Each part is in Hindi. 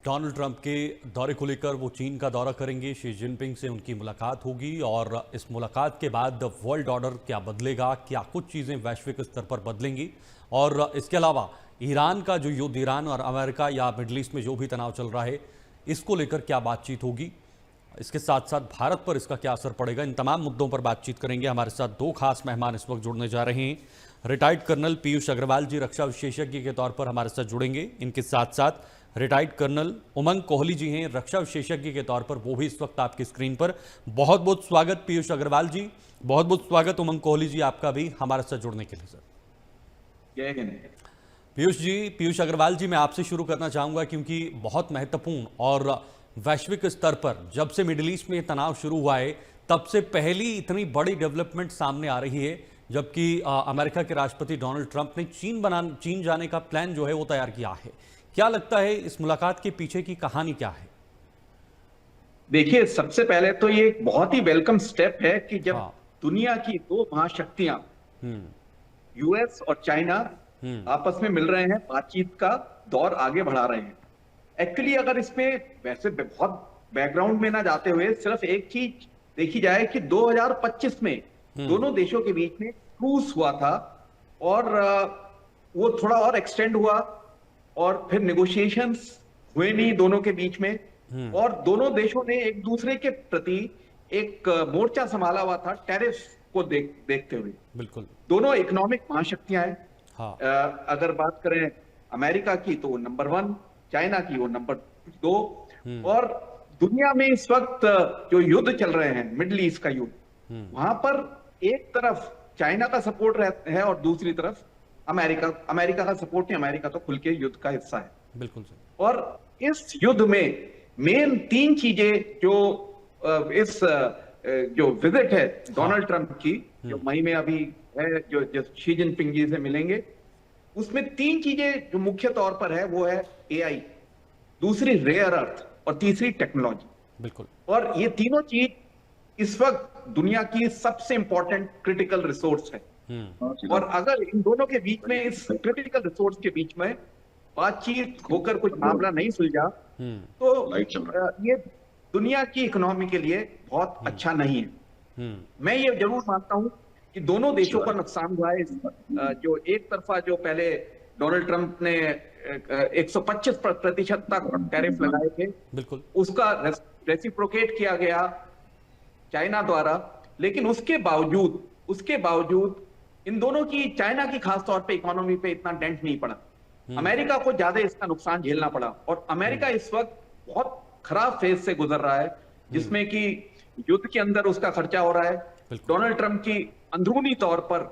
डोनाल्ड ट्रंप के दौरे को लेकर वो चीन का दौरा करेंगे। शी जिनपिंग से उनकी मुलाकात होगी और इस मुलाकात के बाद वर्ल्ड ऑर्डर क्या बदलेगा, क्या कुछ चीज़ें वैश्विक स्तर पर बदलेंगी और इसके अलावा ईरान का जो युद्ध, ईरान और अमेरिका या मिडल ईस्ट में जो भी तनाव चल रहा है, इसको लेकर क्या बातचीत होगी, इसके साथ साथ भारत पर इसका क्या असर पड़ेगा, इन तमाम मुद्दों पर बातचीत करेंगे। हमारे साथ दो खास मेहमान इस वक्त जुड़ने जा रहे हैं। रिटायर्ड कर्नल पीयूष अग्रवाल जी रक्षा विशेषज्ञ के तौर पर हमारे साथ जुड़ेंगे। इनके साथ साथ रिटायर्ड कर्नल उमंग कोहली जी हैं रक्षा विशेषज्ञ के तौर पर, वो भी इस वक्त आपकी स्क्रीन पर। बहुत बहुत स्वागत पीयूष अग्रवाल जी, बहुत बहुत स्वागत उमंग कोहली जी आपका भी हमारे साथ जुड़ने के लिए। सर जय हिंद। पीयूष अग्रवाल जी, मैं आपसे शुरू करना चाहूंगा क्योंकि बहुत महत्वपूर्ण और वैश्विक स्तर पर जब से मिडिल ईस्ट में तनाव शुरू हुआ है तब से पहली इतनी बड़ी डेवलपमेंट सामने आ रही है, जबकि अमेरिका के राष्ट्रपति डोनाल्ड ट्रंप ने चीन जाने का प्लान जो है वो तैयार किया है। क्या लगता है इस मुलाकात के पीछे की कहानी क्या है? देखिए, सबसे पहले तो ये एक बहुत ही वेलकम स्टेप है कि जब दुनिया की दो महाशक्तियां यूएस और चाइना आपस में मिल रहे हैं, बातचीत का दौर आगे बढ़ा रहे हैं। एक्चुअली अगर इसमें वैसे बहुत बैकग्राउंड में ना जाते हुए सिर्फ एक चीज देखी जाए कि 2025 में दोनों देशों के बीच में क्रूज हुआ था और वो थोड़ा और एक्सटेंड हुआ और फिर नेगोशिएशंस हुए नहीं दोनों के बीच में, और दोनों देशों ने एक दूसरे के प्रति एक मोर्चा संभाला हुआ था टैरिफ को देखते हुए। बिल्कुल, दोनों इकोनॉमिक महाशक्तियां हैं। हाँ। अगर बात करें अमेरिका की तो वो नंबर 1, चाइना की वो नंबर 2, और दुनिया में इस वक्त जो युद्ध चल रहे हैं, मिडिल ईस्ट का युद्ध, वहां पर एक तरफ चाइना का सपोर्ट है और दूसरी तरफ अमेरिका का सपोर्ट नहीं। अमेरिका तो खुल के युद्ध का हिस्सा है। बिल्कुल सर। और इस युद्ध में मेन 3 चीजें जो इस जो विजिट है डोनाल्ड ट्रंप की, जो मई में अभी है, जो शी जिनपिंग जी से मिलेंगे, उसमें 3 चीजें जो मुख्य तौर पर है वो है एआई, दूसरी रेयर अर्थ और तीसरी टेक्नोलॉजी। बिल्कुल। और ये तीनों चीज इस वक्त दुनिया की सबसे इंपॉर्टेंट क्रिटिकल रिसोर्स है। और अगर इन दोनों के बीच में, इस क्रिटिकल रिसोर्स के बीच में बातचीत होकर कुछ मामला नहीं सुलझा तो ये दुनिया की इकोनॉमी के लिए बहुत अच्छा नहीं है। मैं ये जरूर मानता हूं कि दोनों देशों का नुकसान हुआ है। जो एक तरफा जो पहले डोनाल्ड ट्रंप ने 125% तक टैरिफ लगाए थे, बिल्कुल, उसका रेसिप्रोकेट किया गया चाइना द्वारा, लेकिन उसके बावजूद इन दोनों की, चाइना की खास तौर पे इकोनॉमी पे इतना डेंट नहीं पड़ा। अमेरिका को ज्यादा इसका नुकसान झेलना पड़ा और अमेरिका इस वक्त बहुत खराब फेज से गुजर रहा है, जिसमें कि युद्ध के अंदर उसका खर्चा हो रहा है। डोनाल्ड ट्रंप की अंदरूनी तौर पर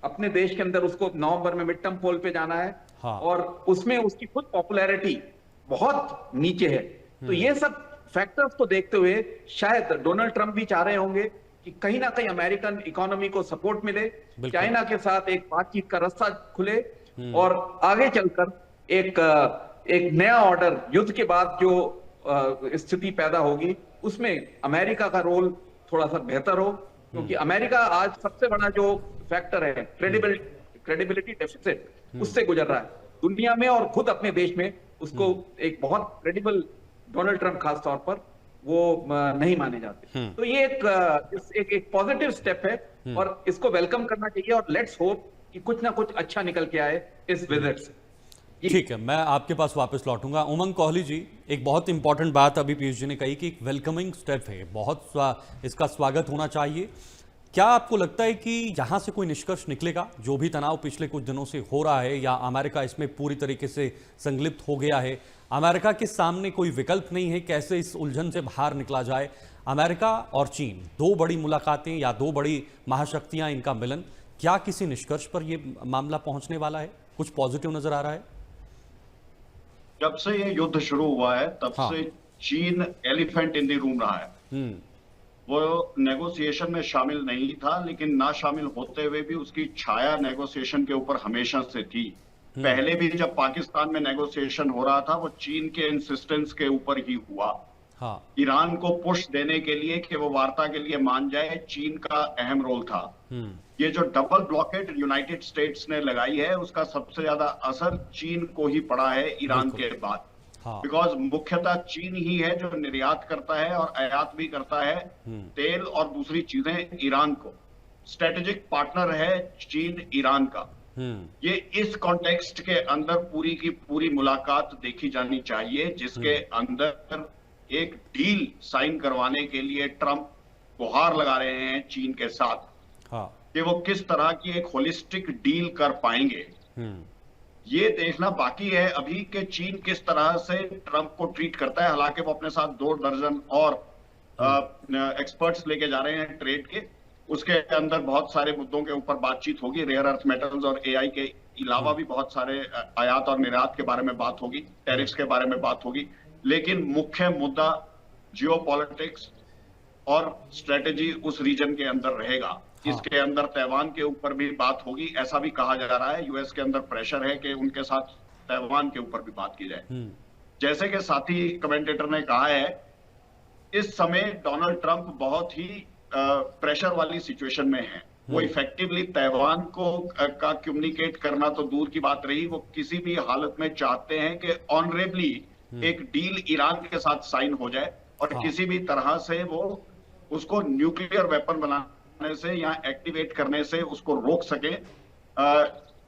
अपने देश के अंदर उसको नवंबर में मिड टर्म पोल पे जाना है, और उसमें उसकी खुद पॉपुलैरिटी बहुत नीचे है। तो ये सब फैक्टर्स को देखते हुए शायद डोनाल्ड ट्रंप भी चाह रहे होंगे कि कहीं ना कहीं अमेरिकन इकोनॉमी को सपोर्ट मिले, चाइना के साथ एक बातचीत का रास्ता खुले और आगे चलकर एक नया ऑर्डर, युद्ध के बाद जो स्थिति पैदा होगी उसमें अमेरिका का रोल थोड़ा सा बेहतर हो, क्योंकि अमेरिका आज सबसे बड़ा जो फैक्टर है क्रेडिबिलिटी डेफिसिट, उससे गुजर रहा है दुनिया में, और खुद अपने देश में उसको एक बहुत क्रेडिबल डोनाल्ड ट्रंप खास तौर पर वो नहीं माने जाते। तो ये एक पॉजिटिव स्टेप है और इसको वेलकम करना चाहिए, और लेट्स होप कि कुछ ना कुछ अच्छा निकल के आए इस विजिट से। ठीक है, मैं आपके पास वापस लौटूंगा। उमंग कोहली जी, एक बहुत इंपॉर्टेंट बात अभी पीयूष जी ने कही कि एक वेलकमिंग स्टेप है, इसका स्वागत होना चाहिए। क्या आपको लगता है कि यहाँ से कोई निष्कर्ष निकलेगा? जो भी तनाव पिछले कुछ दिनों से हो रहा है, या अमेरिका इसमें पूरी तरीके से संलिप्त हो गया है? अमेरिका के सामने कोई विकल्प नहीं है, कैसे इस उलझन से बाहर निकला जाए? अमेरिका और चीन, दो बड़ी मुलाकातें या दो बड़ी महाशक्तियां, इनका मिलन, क्या किसी निष्कर्ष पर यह मामला पहुंचने वाला है? कुछ पॉजिटिव नजर आ रहा है? जब से ये युद्ध शुरू हुआ है तब से चीन एलिफेंट इन द रूम रहा है। वो नेगोशिएशन में शामिल नहीं था, लेकिन ना शामिल होते हुए भी उसकी छाया नेगोशिएशन के ऊपर हमेशा से थी। पहले भी जब पाकिस्तान में नेगोशिएशन हो रहा था वो चीन के इंसिस्टेंस के ऊपर ही हुआ। ईरान को पुश देने के लिए कि वो वार्ता के लिए मान जाए, चीन का अहम रोल था। ये जो डबल ब्लॉकेड यूनाइटेड स्टेट्स ने लगाई है, उसका सबसे ज्यादा असर चीन को ही पड़ा है ईरान के बाद। हाँ। बिकॉज मुख्यतः चीन ही है जो निर्यात करता है और आयात भी करता है तेल और दूसरी चीजें ईरान को। स्ट्रेटेजिक पार्टनर है चीन ईरान का। ये इस कॉन्टेक्स्ट के अंदर पूरी की पूरी मुलाकात देखी जानी चाहिए, जिसके अंदर एक डील साइन करवाने के लिए ट्रंप गुहार लगा रहे हैं चीन के साथ। हाँ। कि वो किस तरह की एक होलिस्टिक डील कर पाएंगे, ये देखना बाकी है अभी कि चीन किस तरह से ट्रंप को ट्रीट करता है। हालांकि वो अपने साथ 2 दर्जन और एक्सपर्ट्स लेके जा रहे हैं ट्रेड के। उसके अंदर बहुत सारे मुद्दों के ऊपर बातचीत होगी। रेयर अर्थ मेटल्स और एआई के अलावा भी बहुत सारे आयात और निर्यात के बारे में बात होगी, टैरिफ्स के बारे में बात होगी। लेकिन मुख्य मुद्दा जियोपॉलिटिक्स और स्ट्रेटेजी उस रीजन के अंदर रहेगा। हाँ। इसके अंदर ताइवान के ऊपर भी बात होगी। ऐसा भी कहा जा रहा है, यूएस के अंदर प्रेशर है कि उनके साथ ताइवान के ऊपर भी बात की जाए। जैसे कि साथी कमेंटेटर ने कहा है, इस समय डोनाल्ड ट्रंप बहुत ही प्रेशर वाली सिचुएशन में है। वो इफेक्टिवली ताइवान को का कम्युनिकेट करना तो दूर की बात रही, वो किसी भी हालत में चाहते हैं कि ऑनरेबली एक डील ईरान के साथ साइन हो जाए और किसी भी तरह से वो उसको न्यूक्लियर वेपन बनाने से या एक्टिवेट करने से उसको रोक सके।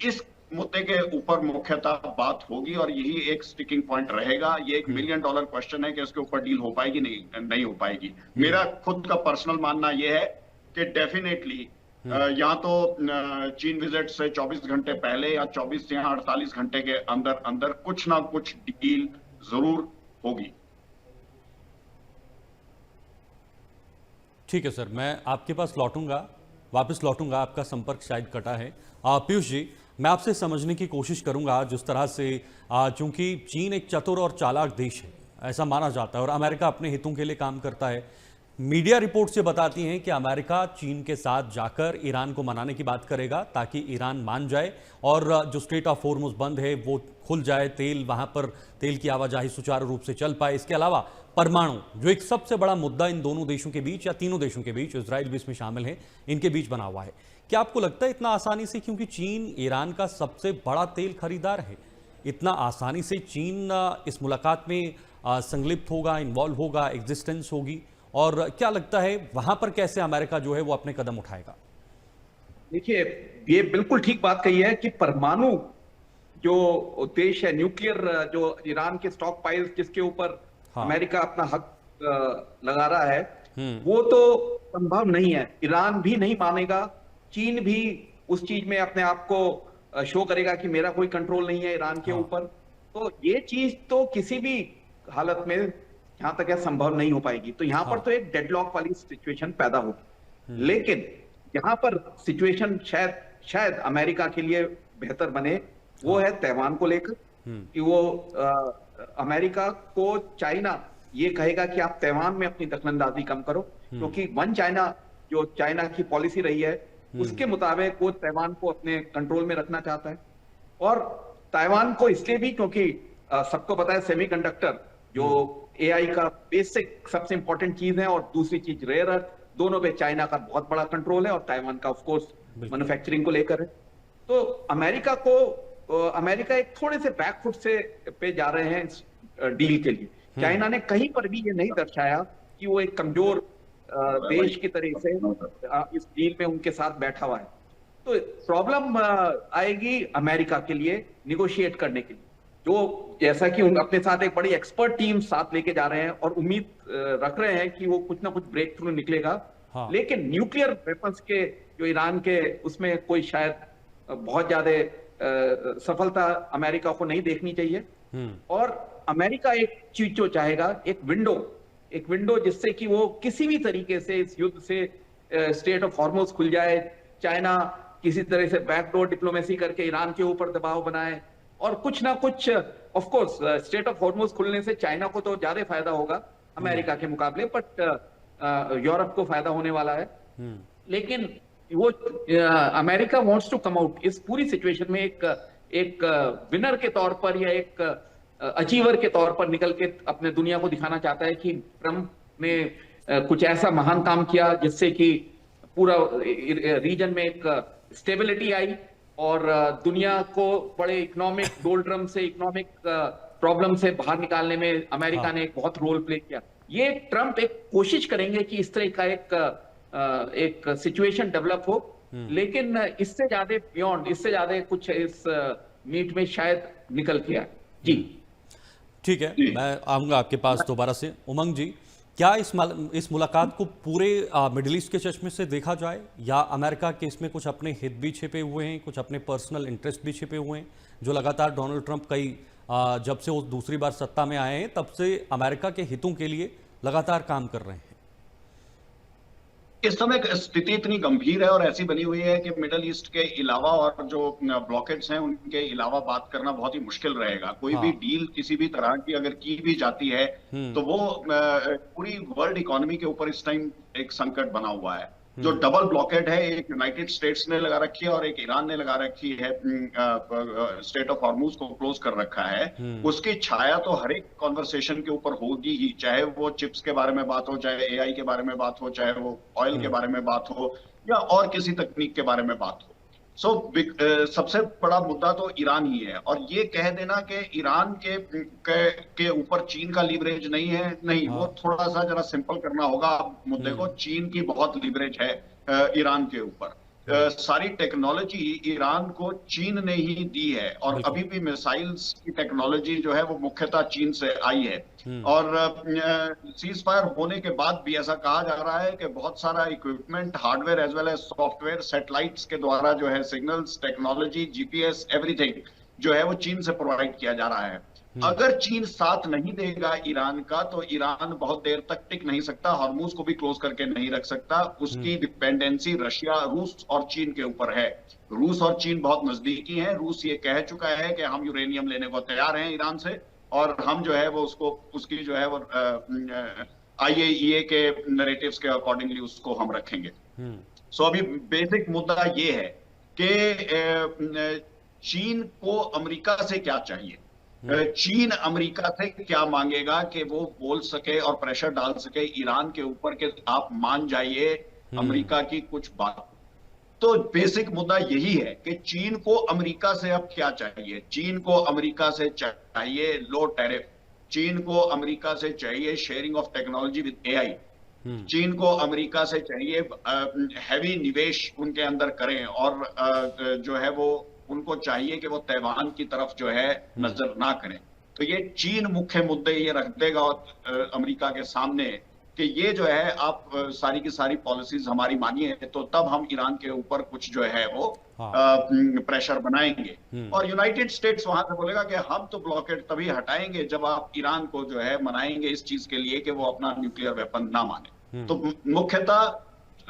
इस मुद्दे के ऊपर मुख्यतः बात होगी और यही एक स्टिकिंग पॉइंट रहेगा। ये $1 मिलियन क्वेश्चन है कि इसके ऊपर डील हो पाएगी नहीं हो पाएगी। मेरा खुद का पर्सनल मानना यह है कि डेफिनेटली या तो चीन विजिट से 24 घंटे पहले या 24 या 48 घंटे के अंदर अंदर कुछ ना कुछ डील जरूर होगी। ठीक है सर, मैं आपके पास वापस लौटूंगा। आपका संपर्क शायद कटा है। पीयूष जी, मैं आपसे समझने की कोशिश करूंगा जिस तरह से, चूंकि चीन एक चतुर और चालाक देश है ऐसा माना जाता है और अमेरिका अपने हितों के लिए काम करता है। मीडिया रिपोर्ट से बताती हैं कि अमेरिका चीन के साथ जाकर ईरान को मनाने की बात करेगा ताकि ईरान मान जाए और जो स्ट्रेट ऑफ हॉर्मुज बंद है वो खुल जाए, वहां पर तेल की आवाजाही सुचारू रूप से चल पाए। इसके अलावा परमाणु, जो एक सबसे बड़ा मुद्दा इन दोनों देशों के बीच या तीनों देशों के बीच, इजराइल भी इसमें शामिल है, इनके बीच बना हुआ है। क्या आपको लगता है इतना आसानी से, क्योंकि चीन ईरान का सबसे बड़ा तेल खरीदार है, इतना आसानी से चीन इस मुलाकात में संलिप्त होगा, इन्वॉल्व होगा, एग्जिस्टेंस होगी? और क्या लगता है वहां पर कैसे अमेरिका जो है वो अपने कदम उठाएगा? देखिए, ये बिल्कुल ठीक बात कही है कि परमाणु जो देश है, न्यूक्लियर जो ईरान के स्टॉक पाइल्स जिसके ऊपर अमेरिका अपना हक लगा रहा है, वो तो संभव नहीं है। ईरान भी नहीं मानेगा, चीन भी उस चीज में अपने आप को शो करेगा कि मेरा कोई कंट्रोल नहीं है ईरान के ऊपर। तो ये चीज तो किसी भी हालत में जहां तक है संभव नहीं हो पाएगी। तो यहाँ पर तो एक डेडलॉक वाली सिचुएशन पैदा होगी। लेकिन यहाँ पर सिचुएशन शायद अमेरिका के लिए बेहतर बने, वो है ताइवान को लेकर कि वो अमेरिका को चाइना ये कहेगा कि आप ताइवान में अपनी दखलंदाजी कम करो, क्योंकि वन चाइना जो चाइना की पॉलिसी रही है उसके मुताबिक वो ताइवान को अपने कंट्रोल में रखना चाहता है। और ताइवान को इसलिए भी क्योंकि सबको पता है सेमीकंडक्टर जो एआई का बेसिक सबसे इंपॉर्टेंट चीज है और दूसरी चीज रेयर अर्थ, दोनों पे चाइना का बहुत बड़ा कंट्रोल है और ताइवान का ऑफ कोर्स मैन्युफैक्चरिंग को लेकर है। तो अमेरिका एक थोड़े से बैकफुट से पे जा रहे हैं इस डील के लिए। चाइना ने कहीं पर भी ये नहीं दर्शाया कि वो एक कमजोर देश की तरह से इस डील में उनके साथ बैठा हुआ है। तो प्रॉब्लम आएगी अमेरिका के लिए निगोशिएट करने के लिए, जो जैसा कि उन अपने साथ एक बड़ी एक्सपर्ट टीम साथ लेके जा रहे हैं और उम्मीद रख रहे हैं कि वो कुछ ना कुछ ब्रेक थ्रू निकलेगा। लेकिन न्यूक्लियर वेपन्स के जो ईरान के, उसमें कोई शायद बहुत ज्यादा सफलता अमेरिका को नहीं देखनी चाहिए। और अमेरिका एक चीज जो चाहेगा, एक विंडो जिससे कि वो किसी भी तरीके से इस युद्ध से स्ट्रेट ऑफ हॉर्मुज खुल जाए, चाइना किसी तरह से बैकडोर डिप्लोमेसी करके ईरान के ऊपर दबाव बनाए और कुछ ना कुछ, of course straight of Hormuz खुलने से चाइना को तो ज्यादा फायदा होगा अमेरिका के मुकाबले, बट यूरोप को फायदा होने वाला है। लेकिन वो America wants to come out इस पूरी सिचुएशन में एक विनर के तौर पर या एक अचीवर के तौर पर निकल के अपने दुनिया को दिखाना चाहता है कि ट्रंप ने कुछ ऐसा महान काम किया जिससे कि पूरा रीजन में एक स्टेबिलिटी आई और दुनिया को बड़े इकोनॉमिक डोल्ड्रम से इकोनॉमिक प्रॉब्लम से बाहर निकालने में अमेरिका ने एक बहुत रोल प्ले किया। ये ट्रम्प एक कोशिश करेंगे कि इस तरह का एक सिचुएशन डेवलप हो, लेकिन इससे ज्यादा बियॉन्ड, इससे ज्यादा कुछ इस मीट में शायद निकल के आए। जी ठीक है, मैं आऊंगा आपके पास दोबारा से। उमंग जी, क्या इस मुलाकात को पूरे मिडिल ईस्ट के चश्मे से देखा जाए, या अमेरिका के इसमें कुछ अपने हित भी छिपे हुए हैं, कुछ अपने पर्सनल इंटरेस्ट भी छिपे हुए हैं, जो लगातार डोनाल्ड ट्रंप जब से वो दूसरी बार सत्ता में आए हैं तब से अमेरिका के हितों के लिए लगातार काम कर रहे हैं? इस समय स्थिति इतनी गंभीर है और ऐसी बनी हुई है कि मिडल ईस्ट के अलावा और जो ब्लॉकेट्स हैं उनके अलावा बात करना बहुत ही मुश्किल रहेगा। कोई भी डील किसी भी तरह की अगर की भी जाती है तो वो पूरी वर्ल्ड इकोनॉमी के ऊपर इस टाइम एक संकट बना हुआ है। जो डबल ब्लॉकेड है, एक यूनाइटेड स्टेट्स ने लगा रखी है और एक ईरान ने लगा रखी है, स्टेट ऑफ हॉर्मुज को क्लोज कर रखा है, उसकी छाया तो हर एक कॉन्वर्सेशन के ऊपर होगी ही, चाहे वो चिप्स के बारे में बात हो, चाहे एआई के बारे में बात हो, चाहे वो ऑयल के बारे में बात हो, या और किसी तकनीक के बारे में बात हो। सबसे बड़ा मुद्दा तो ईरान ही है। और ये कह देना कि ईरान के ऊपर चीन का लीवरेज नहीं है, नहीं, वो थोड़ा सा जरा सिंपल करना होगा मुद्दे को। चीन की बहुत लीवरेज है ईरान के ऊपर। सारी टेक्नोलॉजी ईरान को चीन ने ही दी है, और अभी भी मिसाइल्स की टेक्नोलॉजी जो है वो मुख्यतः चीन से आई है। और सीज फायर होने के बाद भी ऐसा कहा जा रहा है कि बहुत सारा equipment, hardware as well as software, satellites के द्वारा जो है सिग्नल्स, टेक्नोलॉजी, जीपीएस, एवरीथिंग जो है वो चीन से प्रोवाइड किया जा रहा है। अगर चीन साथ नहीं देगा ईरान का तो ईरान बहुत देर तक टिक नहीं सकता, हॉर्मुज को भी क्लोज करके नहीं रख सकता। उसकी डिपेंडेंसी रशिया, रूस और चीन के ऊपर है। रूस और चीन बहुत नजदीकी हैं। रूस ये कह चुका है कि हम यूरेनियम लेने को तैयार हैं ईरान से, और हम जो है वो उसकी जो है वो IAEA के नैरेटिव्स के अकॉर्डिंगली उसको हम रखेंगे। सो अभी बेसिक मुद्दा ये है कि चीन को अमेरिका से क्या चाहिए, चीन अमेरिका से क्या मांगेगा कि वो बोल सके और प्रेशर डाल सके ईरान के ऊपर कि आप मान जाइए अमेरिका की कुछ बात। तो बेसिक मुद्दा यही है कि चीन को अमेरिका से अब क्या चाहिए। चीन को अमेरिका से चाहिए लो टैरिफ, चीन को अमेरिका से चाहिए sharing of technology with AI, चीन को अमेरिका से चाहिए हैवी निवेश उनके अंदर करें, और जो है वो उनको चाहिए कि वो ताइवान की तरफ जो है नजर ना करें। तो ये चीन मुख्य मुद्दे ये रख देगा अमेरिका के सामने कि ये जो है आप सारी की सारी पॉलिसीज हमारी मानिए, तो तब हम ईरान के ऊपर कुछ जो है वो प्रेशर बनाएंगे। और यूनाइटेड स्टेट्स वहां से बोलेगा कि हम तो ब्लॉकेड तभी हटाएंगे जब आप ईरान को जो है मनाएंगे इस चीज के लिए कि वो अपना न्यूक्लियर वेपन ना माने। तो मुख्यतः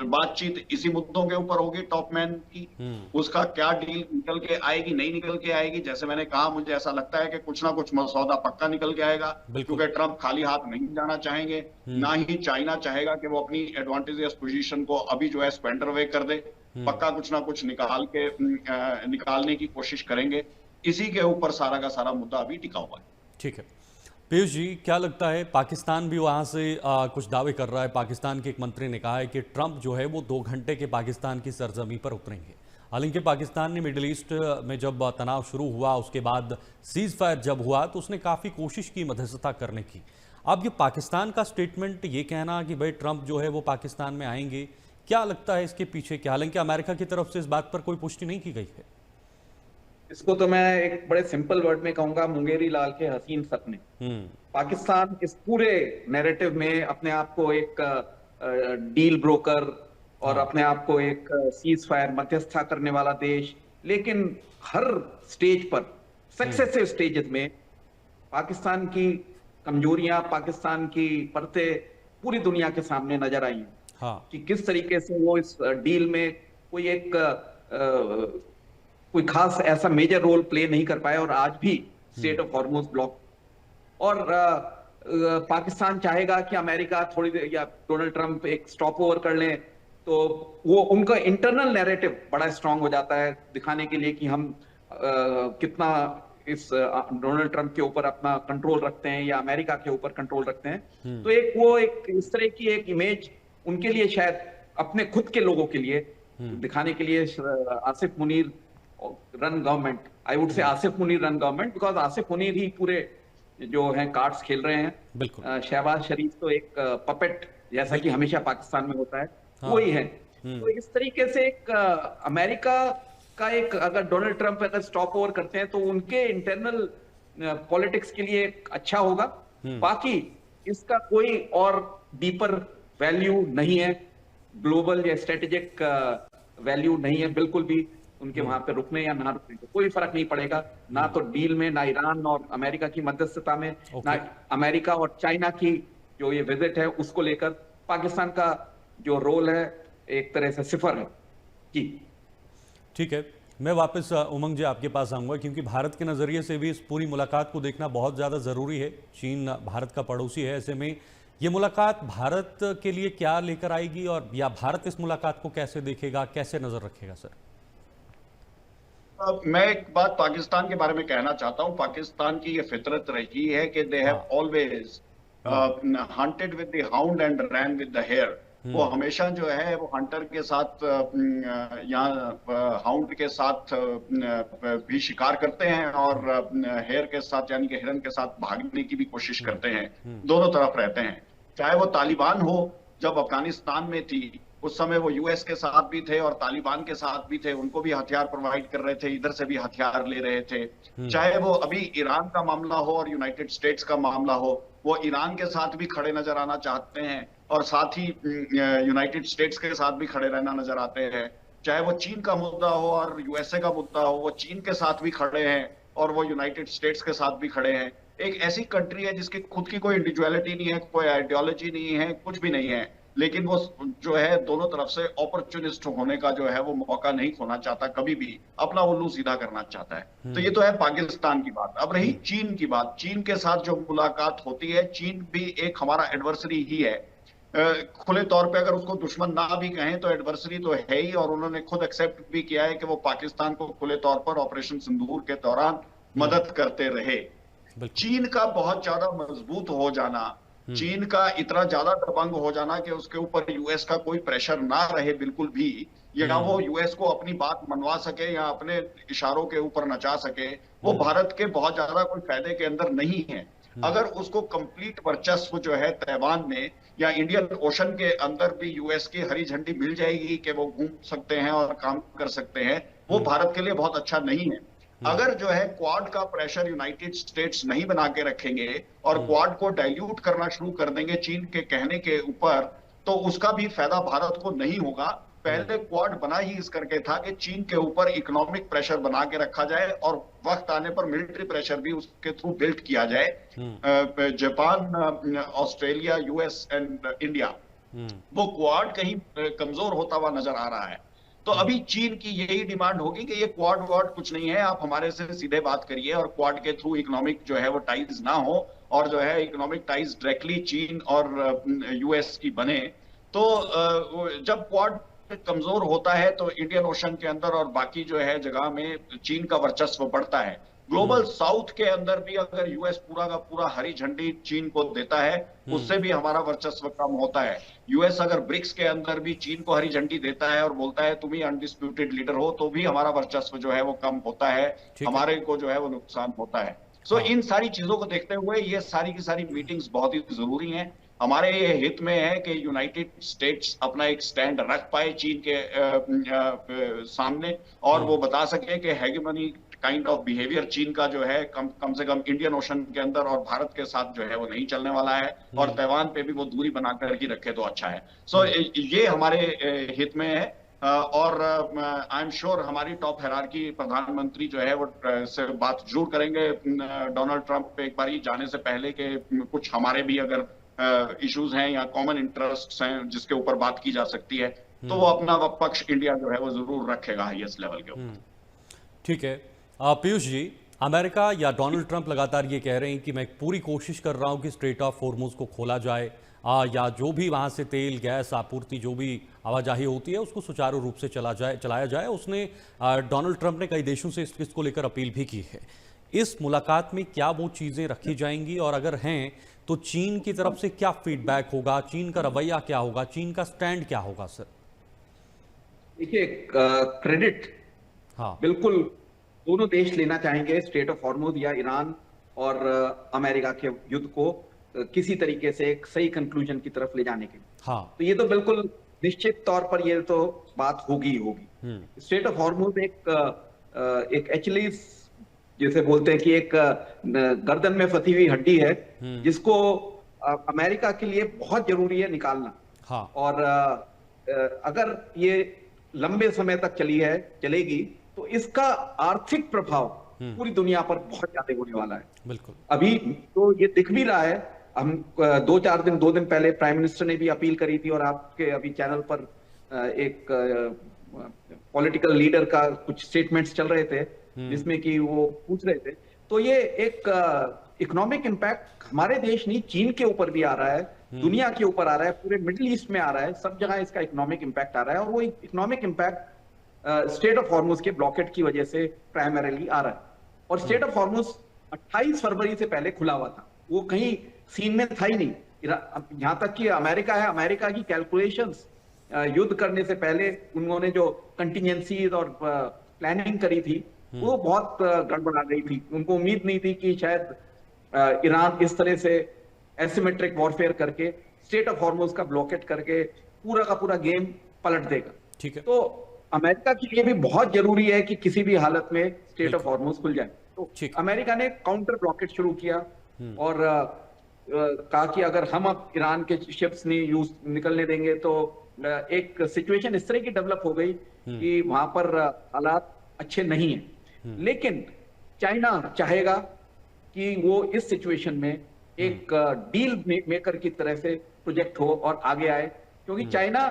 बातचीत इसी मुद्दों के ऊपर होगी टॉप मैन की। उसका क्या डील निकल के आएगी, नहीं निकल के आएगी, जैसे मैंने कहा मुझे ऐसा लगता है कि कुछ ना कुछ मसौदा पक्का निकल के आएगा, क्योंकि ट्रंप खाली हाथ नहीं जाना चाहेंगे, ना ही चाइना चाहेगा कि वो अपनी एडवांटेजियस पोजीशन को अभी जो है स्क्वेंटर अवे कर दे। पक्का कुछ ना कुछ निकालने की कोशिश करेंगे। इसी के ऊपर सारा का सारा मुद्दा अभी टिका हुआ है। ठीक है पीयूष जी, क्या लगता है, पाकिस्तान भी वहाँ से कुछ दावे कर रहा है। पाकिस्तान के एक मंत्री ने कहा है कि ट्रंप जो है वो 2 घंटे के पाकिस्तान की सरजमी पर उतरेंगे। हालांकि पाकिस्तान ने मिडिल ईस्ट में जब तनाव शुरू हुआ, उसके बाद सीज फायर जब हुआ, तो उसने काफ़ी कोशिश की मध्यस्थता करने की। अब ये पाकिस्तान का स्टेटमेंट, ये कहना कि भाई ट्रंप जो है वो पाकिस्तान में आएंगे, क्या लगता है इसके पीछे क्या? हालांकि अमेरिका की तरफ से इस बात पर कोई पुष्टि नहीं की गई है। इसको तो मैं एक बड़े सिंपल वर्ड में कहूंगा, मुंगेरी लाल के हसीन सपने। पाकिस्तान इस पूरे नैरेटिव में अपने आप को एक डील ब्रोकर और अपने आप को एक सीज फायर मध्यस्थता करने वाला देश, लेकिन हर स्टेज पर, सक्सेसिव स्टेजेस में पाकिस्तान की कमजोरियां, पाकिस्तान की परतें पूरी दुनिया के सामने नजर आई हैं। कि किस तरीके से वो इस डील में कोई खास ऐसा मेजर रोल प्ले नहीं कर पाए, और आज भी स्टेट ऑफ हॉर्मुज ब्लॉक। और पाकिस्तान चाहेगा कि अमेरिका थोड़ी देर या डोनाल्ड ट्रंप एक स्टॉप ओवर कर लें, तो वो उनका इंटरनल नैरेटिव बड़ा स्ट्रांग हो जाता है दिखाने के लिए कि हम कितना इस डोनाल्ड ट्रंप के ऊपर अपना कंट्रोल रखते हैं या अमेरिका के ऊपर कंट्रोल रखते हैं। तो एक इस तरह की एक इमेज उनके लिए, शायद अपने खुद के लोगों के लिए दिखाने के लिए, Asif Munir run government, I would say Asif Munir run government, because Asif Munir ही पूरे जो हैं कार्ड्स खेल रहे हैं। बिल्कुल। शहबाज शरीफ तो एक पपेट जैसा कि हमेशा पाकिस्तान में होता है, हाँ। वही है। तो इस तरीके से एक अमेरिका का एक, अगर डोनाल्ड ट्रंप अगर स्टॉप ओवर करते हैं तो उनके इंटरनल पॉलिटिक्स के लिए अच्छा होगा। बाकी इसका कोई और डीपर वैल्यू नहीं है, ग्लोबल या स्ट्रेटेजिक वैल्यू नहीं है बिल्कुल भी। उनके वहां पे रुकने या ना रुकने को कोई फर्क नहीं पड़ेगा, ना तो डील में, ना ईरान और अमेरिका की मध्यस्थता में, ना अमेरिका और चाइना की जो ये विजिट है उसको लेकर। पाकिस्तान का जो रोल है एक तरह से सिफर है जी। ठीक है, मैं वापस उमंग जी आपके पास आऊंगा, क्योंकि भारत के नज़रिए से भी इस पूरी मुलाकात को देखना बहुत ज़्यादा ज़रूरी है। चीन भारत का पड़ोसी है, ऐसे में ये मुलाकात भारत के लिए क्या लेकर आएगी, और या भारत इस मुलाकात को कैसे देखेगा, कैसे नज़र रखेगा सर? मैं एक बात पाकिस्तान के बारे में कहना चाहता हूं। पाकिस्तान की ये फितरत रही है कि they have always hunted with the hound and ran with the hare. वो हमेशा जो है वो हंटर के साथ यहाँ हाउंड के साथ भी शिकार करते हैं, और हेयर के साथ यानी कि हिरन के साथ भागने की भी कोशिश करते हैं। दोनों तरफ रहते हैं। चाहे वो तालिबान हो, जब अफगानिस्तान में थी उस समय वो यूएस के साथ भी थे और तालिबान के साथ भी थे, उनको भी हथियार प्रोवाइड कर रहे थे, इधर से भी हथियार ले रहे थे। चाहे वो अभी ईरान का मामला हो और यूनाइटेड स्टेट्स का मामला हो, वो ईरान के साथ भी खड़े नजर आना चाहते हैं और साथ ही यूनाइटेड स्टेट्स के साथ भी खड़े रहना नजर आते हैं। चाहे वो चीन का मुद्दा हो और यूएसए का मुद्दा हो, वो चीन के साथ भी खड़े हैं और वो यूनाइटेड स्टेट्स के साथ भी खड़े हैं। एक ऐसी कंट्री है जिसकी खुद की कोई इंडिविजुअलिटी नहीं है, कोई आइडियोलॉजी नहीं है, कुछ भी नहीं है, लेकिन वो जो है दोनों तरफ से अपॉर्चुनिस्ट होने का जो है वो मौका नहीं खोना चाहता, कभी भी अपना उल्लू सीधा करना चाहता है। तो ये तो है पाकिस्तान की बात। अब रही चीन की बात। चीन के साथ जो मुलाकात होती है, चीन भी एक हमारा एडवर्सरी ही है। खुले तौर पे अगर उसको दुश्मन ना भी कहें तो एडवर्सरी तो है ही, और उन्होंने खुद एक्सेप्ट भी किया है कि वो पाकिस्तान को खुले तौर पर ऑपरेशन सिंदूर के दौरान मदद करते रहे। चीन का बहुत ज्यादा मजबूत हो जाना, चीन का इतना ज्यादा दबंग हो जाना कि उसके ऊपर यूएस का कोई प्रेशर ना रहे बिल्कुल भी, या वो यूएस को अपनी बात मनवा सके या अपने इशारों के ऊपर नचा सके, वो भारत के बहुत ज्यादा कोई फायदे के अंदर नहीं है। अगर उसको कंप्लीट वर्चस्व जो है तैवान में या इंडियन ओशन के अंदर भी यूएस की हरी झंडी मिल जाएगी कि वो घूम सकते हैं और काम कर सकते हैं, वो भारत के लिए बहुत अच्छा नहीं है। अगर जो है क्वाड का प्रेशर यूनाइटेड स्टेट्स नहीं बना के रखेंगे और क्वाड को डाइल्यूट करना शुरू कर देंगे चीन के कहने के ऊपर, तो उसका भी फायदा भारत को नहीं होगा। पहले क्वाड बना ही इस करके था कि चीन के ऊपर इकोनॉमिक प्रेशर बना के रखा जाए और वक्त आने पर मिलिट्री प्रेशर भी उसके थ्रू बिल्ड किया जाए। Japan, Australia, US and India, वो क्वाड कहीं कमजोर होता हुआ नजर आ रहा है। तो अभी चीन की यही डिमांड होगी कि ये क्वाड वाड कुछ नहीं है, आप हमारे से सीधे बात करिए और क्वाड के थ्रू इकोनॉमिक जो है वो टाइज ना हो, और जो है इकोनॉमिक टाइज डायरेक्टली चीन और यूएस की बने। तो जब क्वाड कमजोर होता है तो इंडियन ओशन के अंदर और बाकी जो है जगह में चीन का वर्चस्व बढ़ता है। ग्लोबल साउथ के अंदर भी अगर यूएस पूरा का पूरा हरी झंडी चीन को देता है, उससे भी हमारा वर्चस्व कम होता है। यूएस अगर ब्रिक्स के अंदर भी चीन को हरी झंडी देता है और बोलता है तुम ही अनडिस्प्यूटेड लीडर हो, तो भी हमारा वर्चस्व जो है वो कम होता है, हमारे को जो है वो नुकसान होता है। सो इन सारी चीजों को देखते हुए ये सारी की सारी मीटिंग्स बहुत ही जरूरी हैं। हमारे ये हित में है कि यूनाइटेड स्टेट्स अपना एक स्टैंड रख पाए चीन के सामने, और वो बता सके कि हेगेमनी काइंड ऑफ बिहेवियर चीन का जो है कम से कम इंडियन ओशन के अंदर और भारत के साथ जो है वो नहीं चलने वाला है, और तैवान पे भी वो दूरी बनाकर ही रखे तो अच्छा है। सो ये हमारे हित में है, और आई एम श्योर हमारी टॉप हायरार्की प्रधानमंत्री जो है वो से बात जरूर करेंगे डोनाल्ड ट्रंप एक बार जाने से पहले कि कुछ हमारे भी अगर इश्यूज हैं या कॉमन इंटरेस्ट्स हैं जिसके ऊपर बात की जा सकती है, तो वो अपना पक्ष इंडिया जो है वो जरूर रखेगा हाईएस्ट लेवल के ऊपर। ठीक है पीयूष जी, अमेरिका या डोनाल्ड ट्रंप लगातार ये कह रहे हैं कि मैं पूरी कोशिश कर रहा हूं कि स्ट्रेट ऑफ हॉर्मुज को खोला जाए, या जो भी वहां से तेल गैस आपूर्ति जो भी आवाजाही होती है उसको सुचारू रूप से चलाया जाए। उसने डोनाल्ड ट्रंप ने कई देशों से इसको लेकर अपील भी की है। इस मुलाकात में क्या वो चीज़ें रखी जाएंगी, और अगर हैं तो चीन की तरफ से क्या फीडबैक होगा, चीन का रवैया क्या होगा, चीन का स्टैंड क्या होगा? सर देखिए, क्रेडिट बिल्कुल दोनों देश लेना चाहेंगे, स्टेट ऑफ हॉर्मुज या ईरान और अमेरिका के युद्ध को किसी तरीके से एक सही कंक्लूजन की तरफ ले जाने के लिए। हाँ। तो ये तो बिल्कुल निश्चित तौर पर ये तो बात होगी ही होगी। स्ट्रेट ऑफ हॉर्मुज एक एक्चुअली जैसे बोलते हैं कि एक गर्दन में फंसी हुई हड्डी है, जिसको अमेरिका के लिए बहुत जरूरी है निकालना। हाँ। और अगर ये लंबे समय तक चलेगी तो इसका आर्थिक प्रभाव पूरी दुनिया पर बहुत ज्यादा होने वाला है। बिल्कुल। अभी तो ये दिख भी रहा है। हम 2 दिन पहले प्राइम मिनिस्टर ने भी अपील करी थी, और आपके अभी चैनल पर एक पॉलिटिकल लीडर का कुछ स्टेटमेंट्स चल रहे थे, जिसमें कि वो पूछ रहे थे। तो ये एक इकोनॉमिक इम्पैक्ट हमारे देश नहीं, चीन के ऊपर भी आ रहा है, दुनिया के ऊपर आ रहा है, पूरे मिडिल ईस्ट में आ रहा है, सब जगह इसका इकोनॉमिक इम्पैक्ट आ रहा है। और वो economic impact straight of Hormuz के ब्लॉकेट की वजह से प्राइमरीली आ रहा है। और स्ट्रेट ऑफ हॉर्मुज 28 फरवरी से पहले खुला हुआ था, वो कहीं सीन में था ही नहीं। यहां तक कि अमेरिका है, अमेरिका की कैलकुलेशंस युद्ध करने से पहले उन्होंने जो कंटिजेंसीज और प्लानिंग करी थी वो बहुत गड़बड़ा गई थी। उनको उम्मीद नहीं थी कि शायद ईरान इस तरह से एसिमेट्रिक वॉरफेयर करके स्ट्रेट ऑफ हॉर्मुज का ब्लॉकेट करके पूरा का पूरा गेम पलट देगा। ठीक है। तो अमेरिका के लिए भी बहुत जरूरी है कि किसी भी हालत में स्ट्रेट ऑफ हॉर्मुज खुल जाए। तो अमेरिका ने काउंटर ब्लॉकेट शुरू किया और कहा कि अगर हम अब ईरान के शिप्स नहीं निकलने देंगे तो एक सिचुएशन इस तरह की डेवलप हो गई कि वहां पर हालात अच्छे नहीं हैं। लेकिन चाइना चाहेगा कि वो इस सिचुएशन में एक डील मेकर की तरह से प्रोजेक्ट हो और आगे आए, क्योंकि चाइना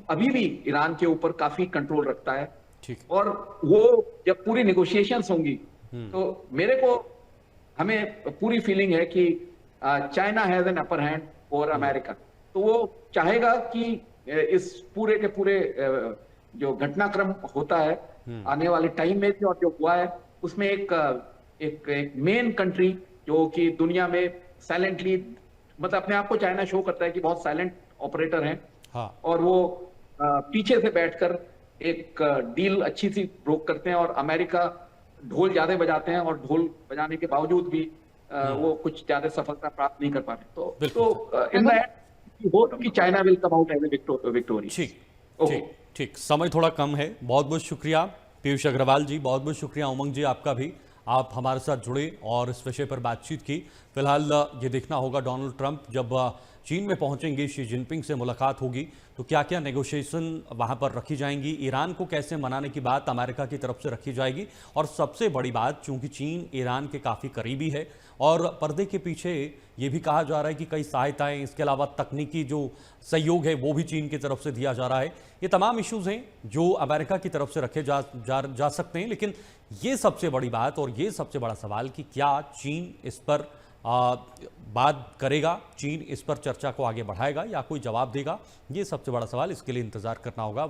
अभी भी ईरान के ऊपर काफी कंट्रोल रखता है। और वो जब पूरी नेगोशिएशंस होंगी तो हमें पूरी फीलिंग है कि China has an upper hand over America. तो वो चाहेगा कि इस पूरे के पूरे जो घटनाक्रम होता है आने वाले टाइम में और जो हुआ है उसमें एक मेन कंट्री जो कि दुनिया में साइलेंटली, मतलब अपने आप को चाइना शो करता है कि बहुत साइलेंट ऑपरेटर हैं। हाँ। और वो पीछे से बैठकर एक डील अच्छी सी ब्रोक करते हैं, और अमेरिका ढोल ज्यादा बजाते हैं, और ढोल बजाने के बावजूद भी वो कुछ ज्यादा सफलता प्राप्त नहीं कर पाते। तो इन द एंड होप कि China will come out as a victorious. ठीक। समय थोड़ा कम है। बहुत बहुत शुक्रिया पीयूष अग्रवाल जी, बहुत बहुत शुक्रिया उमंग जी आपका भी, आप हमारे साथ जुड़े और इस विषय पर बातचीत की। फिलहाल ये देखना होगा डोनाल्ड ट्रंप जब चीन में पहुंचेंगे, शी जिनपिंग से मुलाकात होगी तो क्या क्या नेगोशिएशन वहां पर रखी जाएंगी, ईरान को कैसे मनाने की बात अमेरिका की तरफ से रखी जाएगी। और सबसे बड़ी बात, चूंकि चीन ईरान के काफ़ी करीबी है और पर्दे के पीछे ये भी कहा जा रहा है कि कई सहायताएं, इसके अलावा तकनीकी जो सहयोग है वो भी चीन की तरफ से दिया जा रहा है। ये तमाम इश्यूज़ हैं जो अमेरिका की तरफ से रखे जा सकते हैं। लेकिन ये सबसे बड़ी बात और ये सबसे बड़ा सवाल कि क्या चीन इस पर बात करेगा, चीन इस पर चर्चा को आगे बढ़ाएगा या कोई जवाब देगा, ये सबसे बड़ा सवाल। इसके लिए इंतजार करना होगा।